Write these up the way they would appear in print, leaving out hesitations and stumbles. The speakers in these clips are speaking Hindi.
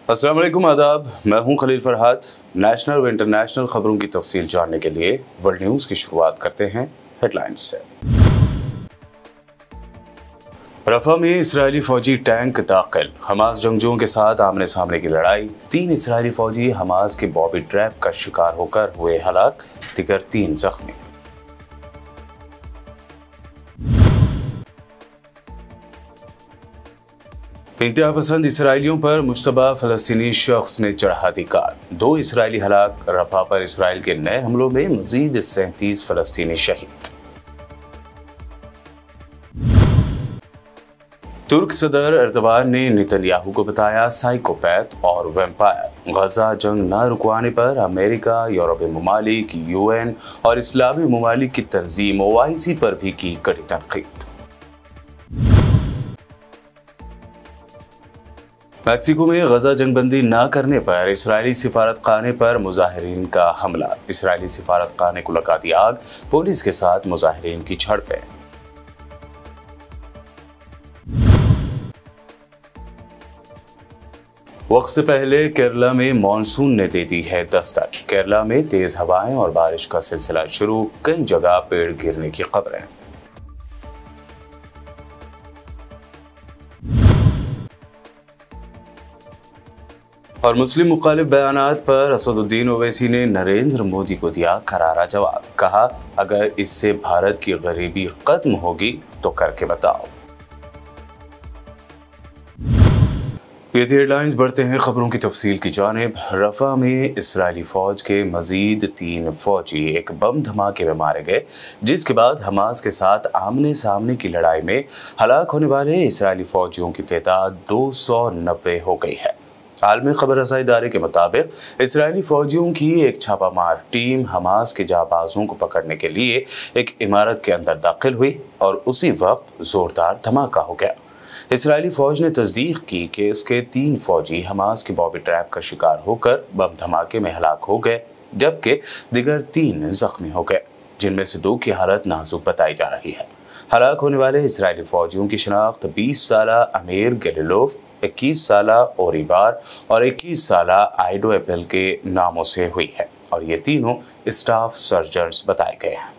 अस्सलाम वालेकुम, आदाब। मैं हूं खलील फरहाद। नेशनल व इंटरनेशनल खबरों की तफसील जानने के लिए वर्ल्ड न्यूज़ की शुरुआत करते हैं हेडलाइंस से। रफा में इजरायली फौजी टैंक दाखिल, हमास जंगजुओं के साथ आमने सामने की लड़ाई। 3 इजरायली फौजी हमास के बॉबी ट्रैप का शिकार होकर हुए हलाक, दिगर 3 जख्मी। इंतहा पसंद इसराइलियों पर मुश्तबा फलस्तीनी शख्स ने चढ़ा दी कार, 2 इसराइली हलाक। रफा पर इसराइल के नए हमलों में मजीद 37 फलस्तीनी शहीद। तुर्क सदर एर्दोगान ने नेतन्याहू को बताया साइकोपैथ और वैम्पायर। गजा जंग न रुकवाने पर अमेरिका, यूरोपीय ममालिक, UN और इस्लामी ममालिक की तंजीम OIC पर भी की कड़ी तनकीद। मैक्सिको में गजा जंगबंदी न करने पर इजरायली सिफारतखाने पर मुजाहिरीन का हमला, इजरायली सिफारतखाने को लगा दी आग, पुलिस के साथ मुजाहिरीन की झड़पें। वक्त से पहले केरला में मानसून ने दे दी है दस्तक, केरला में तेज हवाएं और बारिश का सिलसिला शुरू, कई जगह पेड़ गिरने की खबरें। और मुस्लिम मुखालिफ बयानात पर असदुद्दीन ओवैसी ने नरेंद्र मोदी को दिया करारा जवाब, कहा अगर इससे भारत की गरीबी खत्म होगी तो करके बताओ। ये थी हेडलाइंस, बढ़ते हैं खबरों की तफसील की जानिब। रफा में इसराइली फौज के मजीद 3 फौजी एक बम धमाके में मारे गए, जिसके बाद हमास के साथ आमने सामने की लड़ाई में हलाक होने वाले इसराइली फौजियों की तादाद 290 हो गई है। आलमी खबर रसाई इदारे के मुताबिक इसराइली फौजियों की एक छापामार टीम हमास के जाबाजों को पकड़ने के लिए एक इमारत के अंदर दाखिल हुई और उसी वक्त जोरदार धमाका हो गया। इसराइली फौज ने तस्दीक की कि उसके 3 फौजी हमास के बॉबी ट्रैप का शिकार होकर बम धमाके में हलाक हो गए, जबकि दिगर 3 जख्मी हो गए, जिनमें से 2 की हालत नाजुक बताई जा रही है। हलाक होने वाले इसराइली फौजियों की शनाख्त 20 साला अमीर गलीलोफ, 21 साला ओरीबार और 21 साला आइडो एपेल के नामों से हुई है और ये तीनों स्टाफ सर्जन्स बताए गए हैं।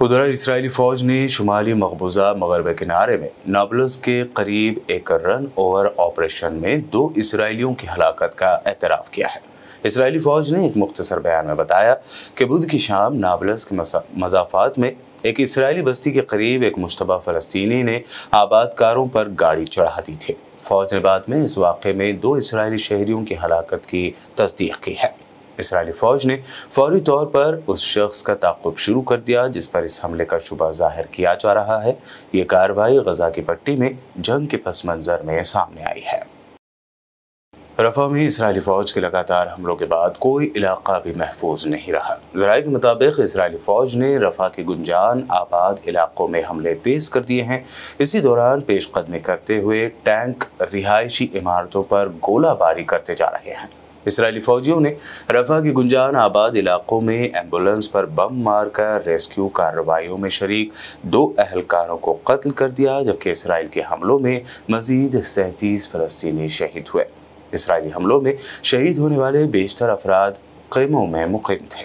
उधर इसराइली फौज ने शुमाली मकबूजा मगरब किनारे में नाबलस के करीब एक रन ओवर ऑपरेशन में 2 इसराइलियों की हलाकत का एतराफ़ किया है। इसराइली फौज ने एक मुख्तसर बयान में बताया कि बुध की शाम नाबलस के मज़ाफ़ात में एक इसराइली बस्ती के करीब एक मुश्तबा फ़लस्तीनी ने आबादकारों पर गाड़ी चढ़ा दी थी। फौज ने बाद में इस वाक़े में 2 इसराइली शहरियों की हलाकत की तस्दीक की है। इसराइली फौज ने फौरी तौर पर उस शख्स का ताक़ुब शुरू कर दिया जिस पर इस हमले का शुबा ज़ाहिर किया जा रहा है। ये कार्रवाई गजा की पट्टी में जंग के पस मंज़र में सामने आई है। रफा में इसराइली फौज के लगातार हमलों के बाद कोई इलाका भी महफूज नहीं रहा। ज़राए के मुताबिक इसराइली फौज ने रफा के गुंजान आबाद इलाकों में हमले तेज़ कर दिए हैं। इसी दौरान पेशकदमी करते हुए टैंक रिहायशी इमारतों पर गोलाबारी करते जा रहे हैं। इसराइली फौजियों ने रफा की गुंजान आबाद इलाकों में एम्बुलेंस पर बम मारकर रेस्क्यू कार्रवाइयों में शरीक 2 अहलकारों को कत्ल कर दिया, जबकि इसराइल के हमलों में मजीद 37 फ़लस्तीनी शहीद हुए। इसराइली हमलों में शहीद होने वाले बेशतर अफराद ख़ैमों में मुक़ीम थे।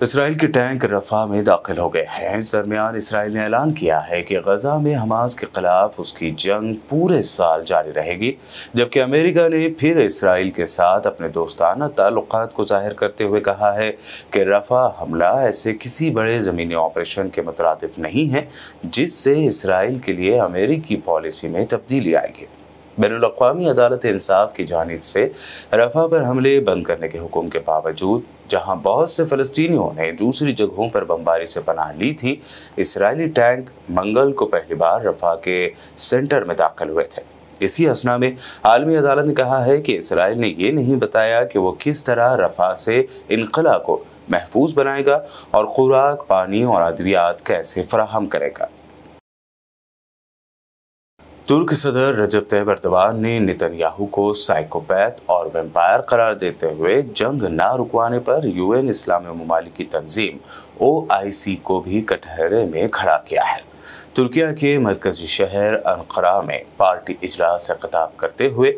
इसराइल के टैंक रफा में दाखिल हो गए हैं। इस दरमियान इसराइल ने ऐलान किया है कि गजा में हमास के खिलाफ उसकी जंग पूरे साल जारी रहेगी, जबकि अमेरिका ने फिर इसराइल के साथ अपने दोस्ताना ताल्लुकात को जाहिर करते हुए कहा है कि रफा हमला ऐसे किसी बड़े ज़मीनी ऑपरेशन के मुतरादिफ नहीं है जिससे इसराइल के लिए अमेरिकी पॉलिसी में तब्दीली आएगी। बैनुल-अक़वामी अदालत इंसाफ की जानिब से रफा पर हमले बंद करने के हुक्म के बावजूद जहां बहुत से फ़लस्तीनियों ने दूसरी जगहों पर बमबारी से पनाह ली थी, इसराइली टैंक मंगल को पहली बार रफा के सेंटर में दाखिल हुए थे। इसी असना में आलमी अदालत ने कहा है कि इसराइल ने ये नहीं बताया कि वो किस तरह रफा से इनकला को महफूज बनाएगा और खुराक, पानी और अद्वियात कैसे फराहम करेगा। तुर्क सदर रजब तैयब एर्दोगान ने नेतन्याहू को साइकोपैथ और वैम्पायर करार देते हुए जंग ना रुकवाने पर यूएन इस्लामी ममालिक की तंजीम OIC को भी कटहरे में खड़ा किया है। तुर्किया के मरकजी शहर अंकारा में पार्टी इजलास से खिताब करते हुए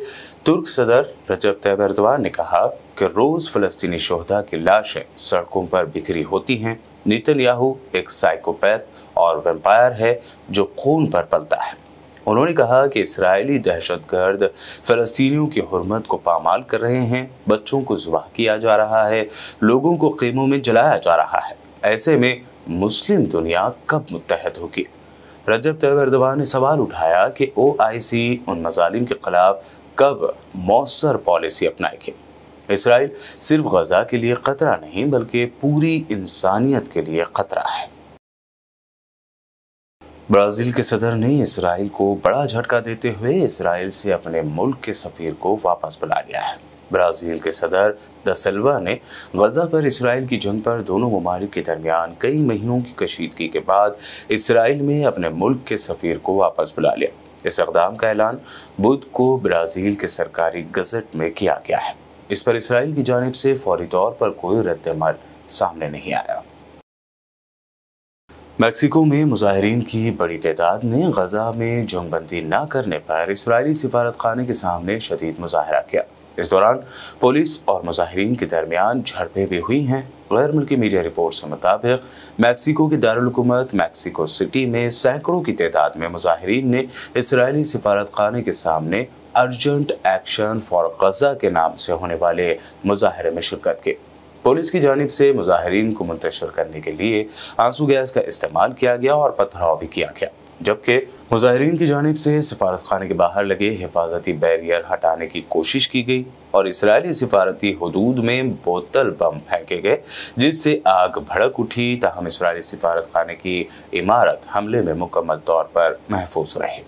तुर्क सदर रजब तैयब एर्दोगान ने कहा कि रोज़ फ़लस्तीनी शोहदा की लाशें सड़कों पर बिखरी होती हैं। नेतन्याहू एक साइकोपैथ और वैम्पायर है जो खून पर पलता है। उन्होंने कहा कि इसराइली दहशतगर्द फ़लस्तीनियों की हुर्मत को पामाल कर रहे हैं, बच्चों को ज़ुबाह किया जा रहा है, लोगों को ख़ैमों में जलाया जा रहा है। ऐसे में मुस्लिम दुनिया कब मुत्तहद होगी? रजब तैयब एर्दोगान ने सवाल उठाया कि OIC उन मज़ालिम के ख़िलाफ़ कब मौसर पॉलिसी अपनाएगी। इसराइल सिर्फ गजा के लिए ख़तरा नहीं बल्कि पूरी इंसानियत के लिए ख़तरा है। ब्राज़ील के सदर ने इसराइल को बड़ा झटका देते हुए इसराइल से अपने मुल्क के सफ़ीर को वापस बुला लिया है। ब्राज़ील के सदर दा सिल्वा ने गजा पर इसराइल की जंग पर दोनों ममालिक के दरमियान कई महीनों की कशीदगी के बाद इसराइल में अपने मुल्क के सफ़ीर को वापस बुला लिया। इस इक़दाम का ऐलान बुध को ब्राज़ील के सरकारी गज़ट में किया गया है। इस पर इसराइल की जानिब से फौरी तौर पर कोई रद्द-ए-अमल सामने नहीं आया। मैक्सिको में मुजाहिरीन की बड़ी तादाद ने गजा में जंगबंदी न करने पर इसराइली सिफारतखाने के सामने शदीद मुजाहरा किया। इस दौरान पुलिस और मुजाहिरीन के दरमियान झड़पें भी हुई हैं। गैर मुल्की मीडिया रिपोर्ट के मुताबिक मैक्सिको की दारुल हुकूमत मैक्सिको सिटी में सैकड़ों की तादाद में मुजाहिरीन ने इसराइली सिफारतखाने के सामने अर्जेंट एक्शन फॉर गजा के नाम से होने वाले मुजाहरे में शिरकत की। पुलिस की जानिब से मुजाहिरीन को मुंतशिर करने के लिए आंसू गैस का इस्तेमाल किया गया और पथराव भी किया गया, जबकि मुजाहिरीन की जानिब से सिफारतखाने के बाहर लगे हिफाजती बैरियर हटाने की कोशिश की गई और इसराइली सिफारती हदूद में बोतल बम फेंके गए, जिससे आग भड़क उठी। ताहम इसराइली सिफारतखाने की इमारत हमले में मुकम्मल तौर पर महफूज रही।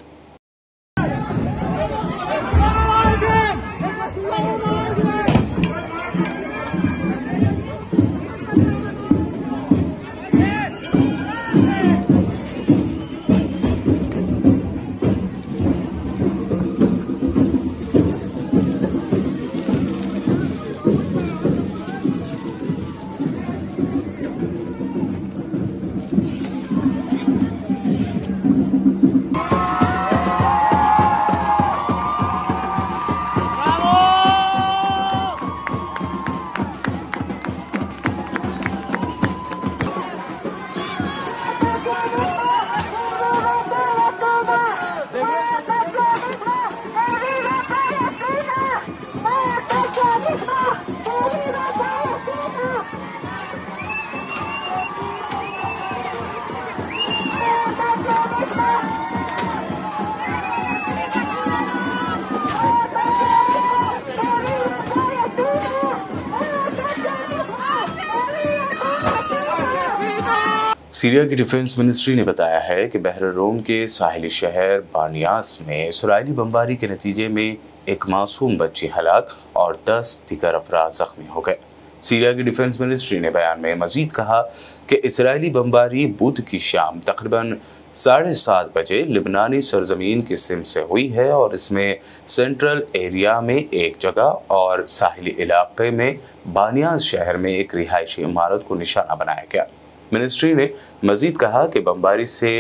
सीरिया की डिफेंस मिनिस्ट्री ने बताया है कि बहर रोम के साहिली शहर बानियास में इसराइली बमबारी के नतीजे में एक मासूम बच्ची हलाक और 10 दीगर अफराद जख्मी हो गए। सीरिया की डिफेंस मिनिस्ट्री ने बयान में मजीद कहा कि इसराइली बमबारी बुध की शाम तकरीबन 7:30 बजे लिबनानी सरजमीन की सिम से हुई है और इसमें सेंट्रल एरिया में एक जगह और साहिली इलाके में बानियास शहर में एक रिहायशी इमारत को निशाना बनाया गया। मिनिस्ट्री ने मजीद कहा कि बमबारी से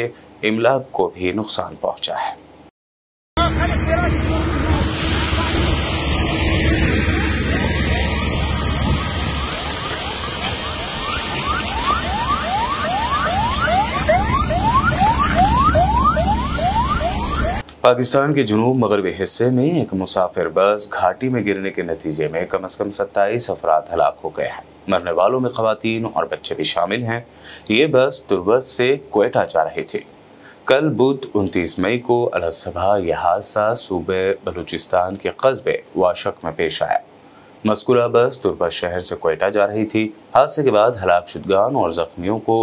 इमलाक को भी नुकसान पहुंचा है। पाकिस्तान के जुनूब मगरबी हिस्से में एक मुसाफिर बस घाटी में गिरने के नतीजे में कम से कम 27 अफराद हलाक हो गए हैं। मरने वालों में खवातीन और बच्चे भी शामिल हैं। ये बस तुर्बत से क्वेटा जा रही थी। कल बुध 29 मई को अलसबा यह हादसा सूबे बलूचिस्तान के कस्बे वाशक में पेश आया। मस्कुरा बस तुर्बत शहर से क्वेटा जा रही थी। हादसे के बाद हलाक शुदगान और जख्मियों को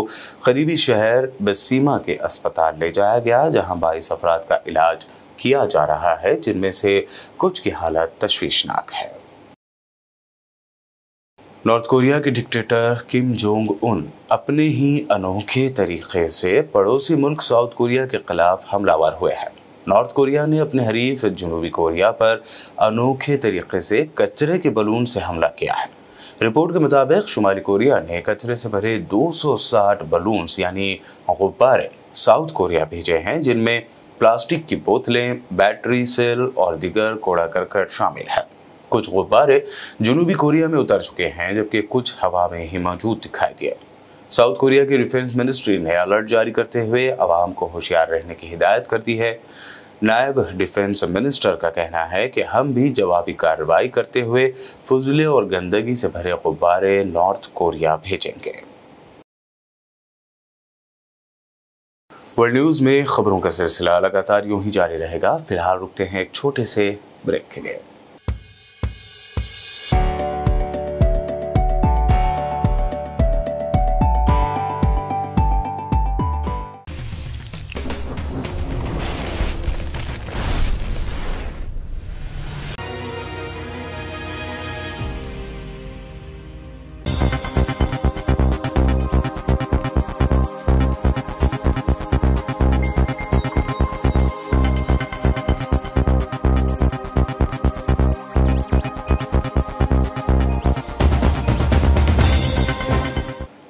करीबी शहर बसीमा के अस्पताल ले जाया गया, जहां 22 अफराद का इलाज किया जा रहा है, जिनमें से कुछ की हालत तशवीशनाक है। नॉर्थ कोरिया के डिक्टेटर किम जोंग उन अपने ही अनोखे तरीके से पड़ोसी मुल्क साउथ कोरिया के खिलाफ हमलावर हुए हैं। नॉर्थ कोरिया ने अपने हरीफ जनूबी कोरिया पर अनोखे तरीके से कचरे के बलून से हमला किया है। रिपोर्ट के मुताबिक शुमाली कोरिया ने कचरे से भरे 260 बलून्स यानी गुब्बारे साउथ कोरिया भेजे हैं, जिनमें प्लास्टिक की बोतलें, बैटरी सेल और दीगर कूड़ा करकट शामिल है। कुछ गुब्बारे जनूबी कोरिया में उतर चुके हैं, जबकि कुछ हवा में ही मौजूद दिखाई दिए। साउथ कोरिया की डिफेंस मिनिस्ट्री ने अलर्ट जारी करते हुए आवाम को होशियार रहने की हिदायत कर दी है। नायब डिफेंस मिनिस्टर का कहना है कि हम भी जवाबी कार्रवाई करते हुए फुजले और गंदगी से भरे गुब्बारे नॉर्थ कोरिया भेजेंगे। वर्ल्ड न्यूज़ में खबरों का सिलसिला लगातार यूं ही जारी रहेगा। फिलहाल रुकते हैं एक छोटे से ब्रेक के लिए।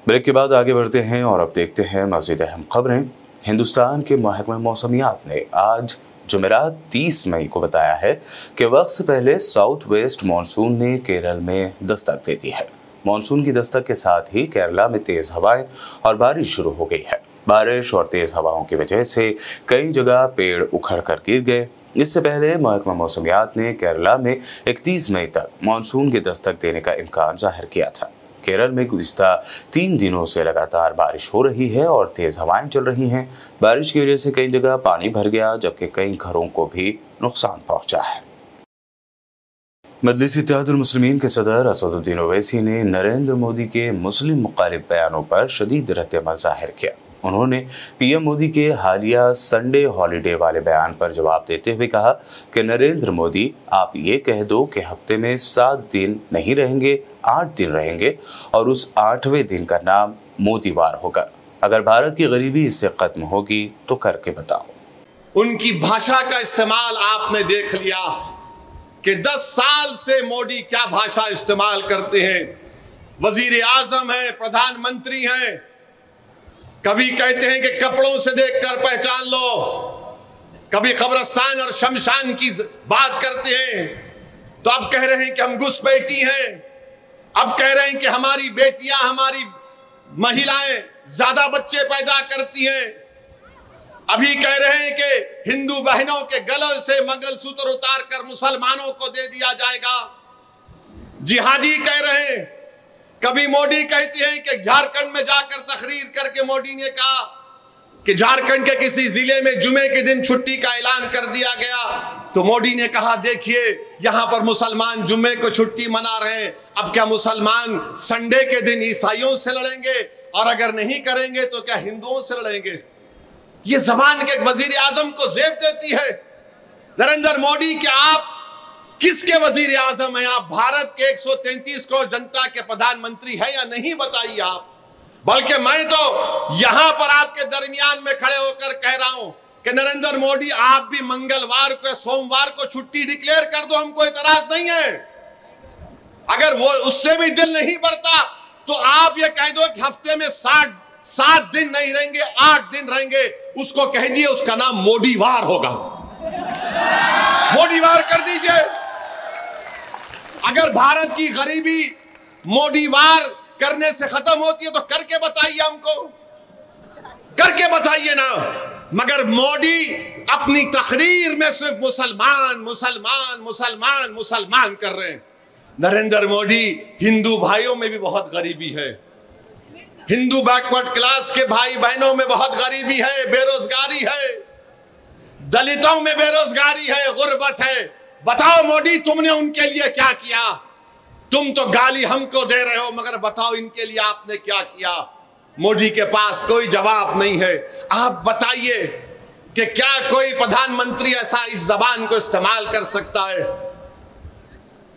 ब्रेक के बाद आगे बढ़ते हैं और अब देखते हैं मज़ीद अहम खबरें। हिंदुस्तान के महकमा मौसमियात ने आज जुमेरात 30 मई को बताया है कि वक्त से पहले साउथ वेस्ट मानसून ने केरल में दस्तक दे दी है। मानसून की दस्तक के साथ ही केरला में तेज़ हवाएं और बारिश शुरू हो गई है। बारिश और तेज़ हवाओं की वजह से कई जगह पेड़ उखड़ कर गिर गए। इससे पहले महकमा मौसमियात ने केरला में 31 मई तक मानसून की दस्तक देने का इम्कान जाहिर किया था। केरल में गुज़िश्ता 3 दिनों से लगातार बारिश हो रही है और तेज़ हवाएं चल रही हैं। बारिश की वजह से कई जगह पानी भर गया, जबकि कई घरों को भी नुकसान पहुंचा है। मजलिस इत्तेहादुल मुस्लिमीन के सदर असदुद्दीन ओवैसी ने नरेंद्र मोदी के मुस्लिम मुखालिफ बयानों पर शदीद रद्द-ए-अमल जाहिर किया। उन्होंने पीएम मोदी के हालिया संडे हॉलीडे वाले बयान पर जवाब देते हुए कहा कि नरेंद्र मोदी, आप ये कह दो कि हफ्ते में 7 दिन नहीं रहेंगे, 8 दिन रहेंगे और उस 8वें दिन का नाम मोदीवार होगा। अगर भारत की गरीबी इससे खत्म होगी तो करके बताओ। उनकी भाषा का इस्तेमाल आपने देख लिया कि 10 साल से मोदी क्या भाषा इस्तेमाल करते हैं। वजीर आजम है, प्रधानमंत्री हैं, कभी कहते हैं कि कपड़ों से देखकर पहचान लो, कभी कब्रिस्तान और शमशान की बात करते हैं, तो अब कह रहे हैं कि हम घुसपैठी हैं, अब कह रहे हैं कि हमारी बेटियां, हमारी महिलाएं ज्यादा बच्चे पैदा करती हैं, अभी कह रहे हैं कि हिंदू बहनों के गले से मंगलसूत्र उतार कर मुसलमानों को दे दिया जाएगा, जिहादी कह रहे हैं। कभी मोदी कहते हैं कि झारखंड में जाकर तकरीर करके मोदी ने कहा कि झारखंड के किसी जिले में जुमे के दिन छुट्टी का ऐलान कर दिया गया, तो मोदी ने कहा देखिए यहां पर मुसलमान जुमे को छुट्टी मना रहे हैं, अब क्या मुसलमान संडे के दिन ईसाइयों से लड़ेंगे, और अगर नहीं करेंगे तो क्या हिंदुओं से लड़ेंगे। ये जबान के वजीर आजम को जेब देती है। नरेंद्र मोदी, क्या आप किसके वजीर आजम हैं? आप भारत के 133 करोड़ जनता के प्रधानमंत्री हैं या नहीं, बताइए आप। बल्कि मैं तो यहां पर आपके दरमियान में खड़े होकर कह रहा हूं कि नरेंद्र मोदी, आप भी मंगलवार को, सोमवार को छुट्टी डिक्लेयर कर दो, हमको इतराज नहीं है। अगर वो उससे भी दिल नहीं भरता तो आप ये कह दो कि हफ्ते में 7 दिन नहीं रहेंगे, 8 दिन रहेंगे, उसको कह दीजिए उसका नाम मोदीवार होगा। मोदीवार कर दीजिए। अगर भारत की गरीबी मोदीवार करने से खत्म होती है तो करके बताइए, हमको करके बताइए ना। मगर मोदी अपनी तकरीर में सिर्फ मुसलमान मुसलमान मुसलमान मुसलमान कर रहे हैं। नरेंद्र मोदी, हिंदू भाइयों में भी बहुत गरीबी है, हिंदू बैकवर्ड क्लास के भाई बहनों में बहुत गरीबी है, बेरोजगारी है, दलितों में बेरोजगारी है, गुर्बत है। बताओ मोदी, तुमने उनके लिए क्या किया? तुम तो गाली हमको दे रहे हो, मगर बताओ इनके लिए आपने क्या किया? मोदी के पास कोई जवाब नहीं है। आप बताइए कि क्या कोई प्रधानमंत्री ऐसा इस जबान को इस्तेमाल कर सकता है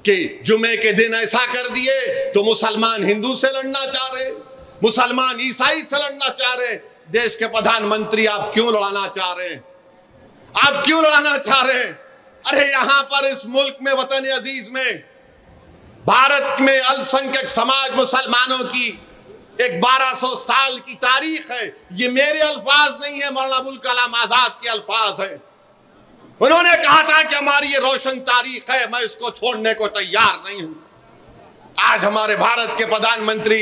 कि जुमे के दिन ऐसा कर दिए तो मुसलमान हिंदू से लड़ना चाह रहे, मुसलमान ईसाई से लड़ना चाह रहे। देश के प्रधानमंत्री, आप क्यों लड़ाना चाह रहे हैं? आप क्यों लड़ाना चाह रहे हैं? अरे यहां पर इस मुल्क में, वतन अजीज में, भारत में अल्पसंख्यक समाज मुसलमानों की एक 1200 साल की तारीख है। ये मेरे अल्फाज नहीं है, मौलाना अबुल कलाम आजाद के अल्फाज है। उन्होंने कहा था कि हमारी ये रोशन तारीख है, मैं इसको छोड़ने को तैयार नहीं हूं। आज हमारे भारत के प्रधानमंत्री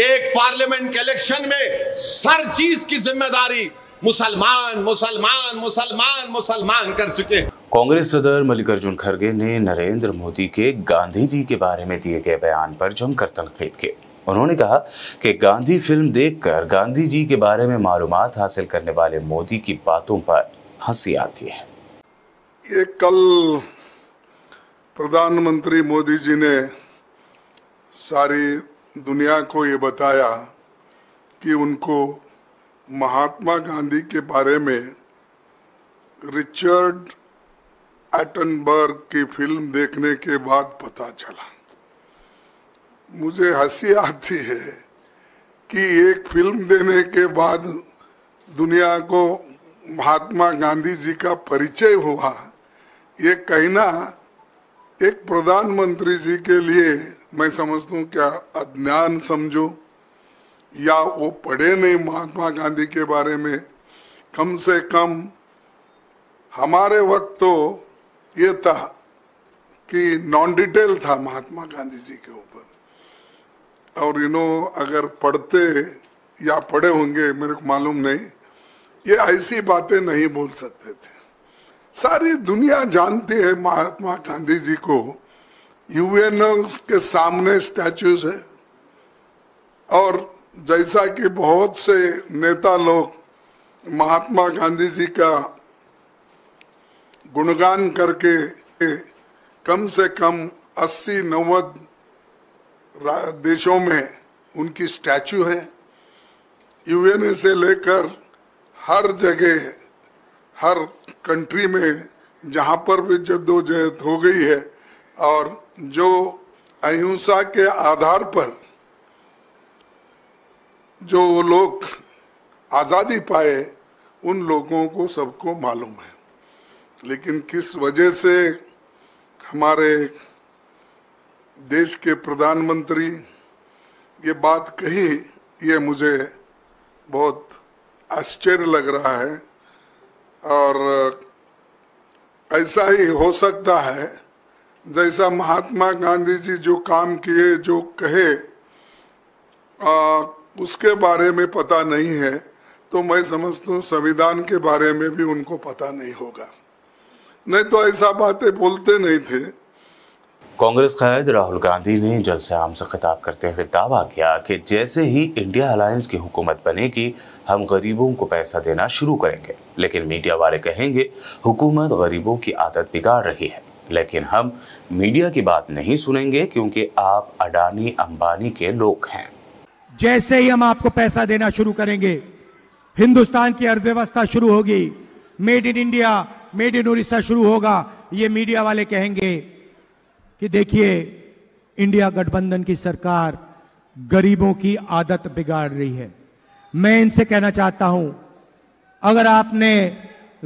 एक पार्लियामेंट के इलेक्शन में हर चीज की जिम्मेदारी मुसलमान मुसलमान मुसलमान मुसलमान कर चुके हैं। कांग्रेस सदर मल्लिकार्जुन खड़गे ने नरेंद्र मोदी के गांधी जी के बारे में दिए गए बयान पर जमकर तनकीद की। उन्होंने कहा कि गांधी फिल्म देखकर गांधी जी के बारे में मालूमात हासिल करने वाले मोदी की बातों पर हंसी आती है। ये कल प्रधानमंत्री मोदी जी ने सारी दुनिया को ये बताया कि उनको महात्मा गांधी के बारे में रिचर्ड एटनबर्ग की फिल्म देखने के बाद पता चला। मुझे हंसी आती है कि एक फिल्म देने के बाद दुनिया को महात्मा गांधी जी का परिचय हुआ। ये कहना एक प्रधानमंत्री जी के लिए मैं समझता हूँ क्या अज्ञान समझो, या वो पढ़े नहीं महात्मा गांधी के बारे में। कम से कम हमारे वक्त तो ये था कि नॉन डिटेल था महात्मा गांधी जी के ऊपर, और अगर पढ़ते या पढ़े होंगे मेरे को मालूम नहीं, ये ऐसी बातें नहीं बोल सकते थे। सारी दुनिया जानती है महात्मा गांधी जी को। यूएन के सामने स्टैच्यूज है, और जैसा कि बहुत से नेता लोग महात्मा गांधी जी का गुणगान करके कम से कम 80-90 देशों में उनकी स्टैच्यू है। यूएन से लेकर हर जगह, हर कंट्री में जहाँ पर भी जद्दोजहद हो गई है, और जो अहिंसा के आधार पर जो लोग आज़ादी पाए, उन लोगों को सबको मालूम है। लेकिन किस वजह से हमारे देश के प्रधानमंत्री ये बात कही, ये मुझे बहुत आश्चर्य लग रहा है। और ऐसा ही हो सकता है जैसा महात्मा गांधी जी जो काम किए, जो कहे, उसके बारे में पता नहीं है, तो मैं समझता हूँ संविधान के बारे में भी उनको पता नहीं होगा, नहीं तो ऐसा बातें बोलते नहीं थे। कांग्रेस कायद राहुल गांधी ने जलसे आम से खिताब करते हुए दावा किया कि जैसे ही इंडिया अलायंस की हुकूमत बनेगी, हम गरीबों को पैसा देना शुरू करेंगे। लेकिन मीडिया वाले कहेंगे हुकूमत गरीबों की आदत बिगाड़ रही है। लेकिन हम मीडिया की बात नहीं सुनेंगे, क्योंकि आप अडानी अंबानी के लोग हैं। जैसे ही हम आपको पैसा देना शुरू करेंगे, हिंदुस्तान की अर्थव्यवस्था शुरू होगी, made in India, made in Orissa शुरू होगा। ये मीडिया वाले कहेंगे कि देखिए इंडिया गठबंधन की सरकार गरीबों की आदत बिगाड़ रही है। मैं इनसे कहना चाहता हूं, अगर आपने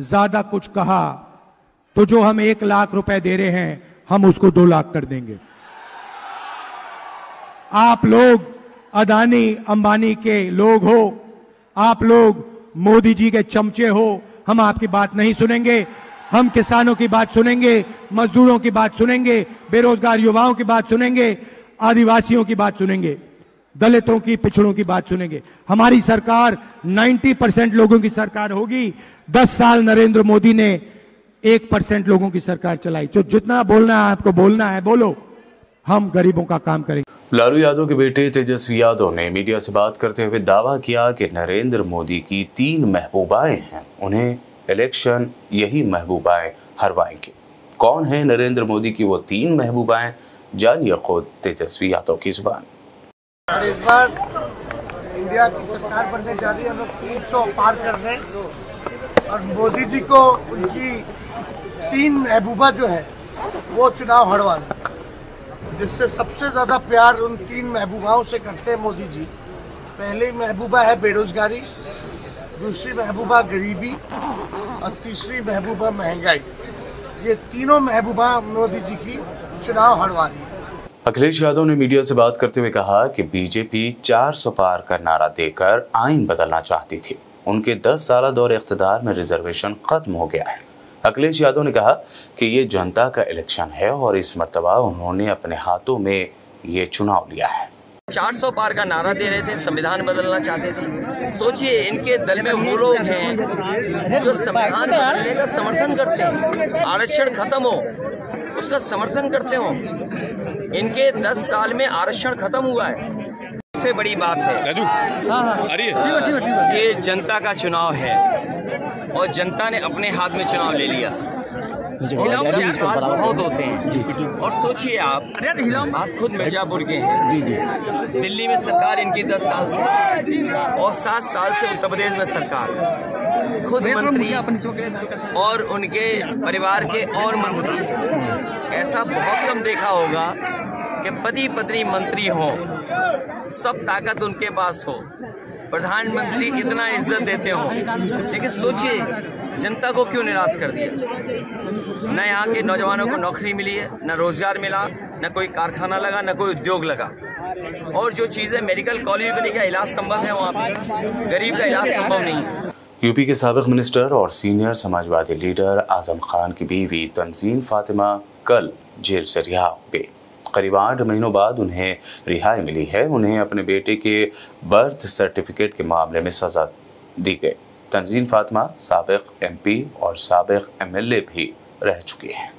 ज्यादा कुछ कहा तो जो हम 1 लाख रुपए दे रहे हैं, हम उसको 2 लाख कर देंगे। आप लोग अदानी अंबानी के लोग हो, आप लोग मोदी जी के चमचे हो, हम आपकी बात नहीं सुनेंगे। हम किसानों की बात सुनेंगे, मजदूरों की बात सुनेंगे, बेरोजगार युवाओं की बात सुनेंगे, आदिवासियों की बात सुनेंगे। दलितों की, पिछड़ों की बात सुनेंगे। हमारी सरकार 90% लोगों की सरकार होगी। 10 साल नरेंद्र मोदी ने 1% लोगों की सरकार चलाई। जो जितना बोलना है आपको बोलना है बोलो, हम गरीबों का काम करेंगे। लालू यादव के बेटे तेजस्वी यादव ने मीडिया से बात करते हुए दावा किया कि नरेंद्र मोदी की 3 महबूबाएं हैं, उन्हें इलेक्शन यही महबूबाएं हरवाएंगे। कौन है नरेंद्र मोदी की वो 3 महबूबाएं, जानिए खुद तेजस्वी यादव की जुबान। इस बार इंडिया की सरकार बनने जा रही है, हम लोग 300 पार कर रहे हैं और मोदी जी को उनकी 3 महबूबा जो है वो चुनाव हरवा रहे हैं, जिससे सबसे ज्यादा प्यार उन 3 महबूबाओं से करते हैं मोदी जी। पहली महबूबा है बेरोजगारी, दूसरी महबूबा गरीबी और तीसरी महबूबा महंगाई। ये तीनों महबूबा मोदी जी की चुनाव हरवा रही है। अखिलेश यादव ने मीडिया से बात करते हुए कहा कि बीजेपी 400 पार का नारा देकर आईन बदलना चाहती थी। उनके 10 साल दौर इख्तिदार में रिजर्वेशन खत्म हो गया है। अखिलेश यादव ने कहा कि ये जनता का इलेक्शन है और इस मर्तबा उन्होंने अपने हाथों में ये चुनाव लिया है। 400 पार का नारा दे रहे थे, संविधान बदलना चाहते थे। सोचिए, इनके दल में वो लोग हैं जो संविधान बदलने का समर्थन करते हैं, आरक्षण खत्म हो उसका समर्थन करते हो। इनके 10 साल में आरक्षण खत्म हुआ है। सबसे बड़ी बात है ये जनता का चुनाव है और जनता ने अपने हाथ में चुनाव ले लिया। बहुत होते हैं और सोचिए आप खुद मिर्जापुर के हैं। दिल्ली में सरकार इनकी 10 साल से और 7 साल से उत्तर प्रदेश में सरकार, खुद मंत्री और उनके परिवार के और मंत्री। ऐसा बहुत कम देखा होगा कि पति पत्नी मंत्री हो, सब ताकत उनके पास हो, प्रधानमंत्री इतना इज्जत देते हो, लेकिन सोचिए जनता को क्यों निराश कर दिया। न यहाँ के नौजवानों को नौकरी मिली है, न रोजगार मिला, न कोई कारखाना लगा, न कोई उद्योग लगा। और जो चीजें मेडिकल कॉलेज में का इलाज संभव है, वहाँ पे गरीब का इलाज संभव नहीं है। यूपी के साबिक मिनिस्टर और सीनियर समाजवादी लीडर आजम खान की बीवी तंजीन फातिमा कल जेल से रिहा हो गई। करीब 8 महीनों बाद उन्हें रिहाई मिली है। उन्हें अपने बेटे के बर्थ सर्टिफिकेट के मामले में सजा दी गई। तंजीन फातिमा साबिक MP और साबिक MLA भी रह चुके हैं।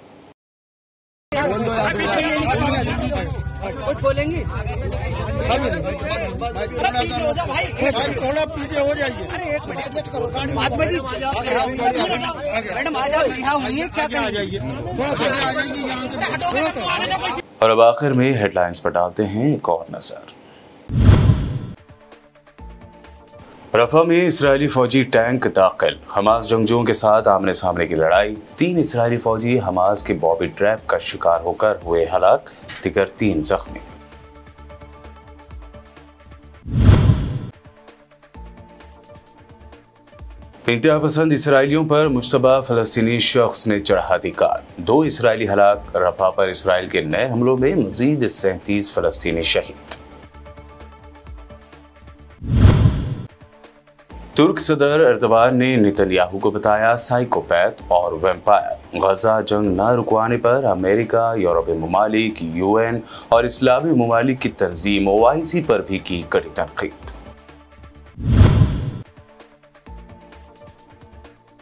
बोलेंगे थोड़ा पीछे हो जाइए। और अब आखिर में हेडलाइंस पर डालते हैं एक और नजर। रफा में इस्राएली फौजी टैंक दाखिल, हमास जंगजुओं के साथ आमने सामने की लड़ाई। 3 इस्राएली फौजी हमास के बॉबी ट्रैप का शिकार होकर हुए हलाक, दिगर 3 जख्मी। इंतहा पसंद इसराइलियों पर मुश्तबा फलस्तीनी शख्स ने चढ़ा दी कार, 2 इसराइली हलाक। रफा पर इसराइल के नए हमलों में मजीद 37 फलस्तीनी शहीद। तुर्क सदर एर्दोगान ने नेतन्याहू को बताया साइकोपैथ और वैम्पायर। गजा जंग न रुकवाने पर अमेरिका, यूरोपीय ममालिक, UN और इस्लामी ममालिक की तंजीम OIC पर भी की कड़ी तनकीद।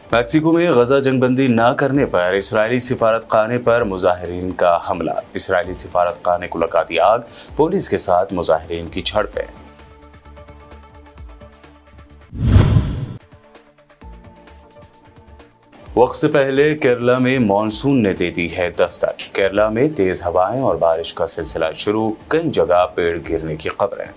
मैक्सिको में गजा जंगबंदी न करने पर इस्राएली सिफारतखाने पर मुजाहिरीन का हमला। इस्राएली सिफारतखाने को लगा दी आग, पुलिस के साथ मुजाहिरीन की झड़पें। वक्त से पहले केरला में मॉनसून ने दे दी है दस्तक। केरला में तेज हवाएं और बारिश का सिलसिला शुरू, कई जगह पेड़ गिरने की खबरें।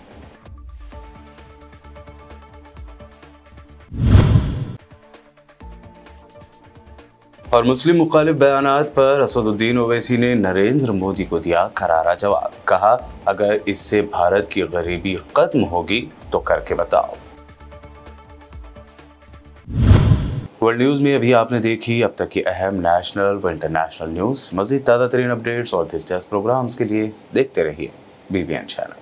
और मुस्लिम मुखालिफ बयानात पर असदुद्दीन ओवैसी ने नरेंद्र मोदी को दिया करारा जवाब। कहा, अगर इससे भारत की गरीबी खत्म होगी तो करके बताओ। वर्ल्ड न्यूज में अभी आपने देखी अब तक की अहम नेशनल व इंटरनेशनल न्यूज। मज़ीद ताज़ा तरीन अपडेट्स और दिलचस्प प्रोग्राम्स के लिए देखते रहिए BBN चैनल।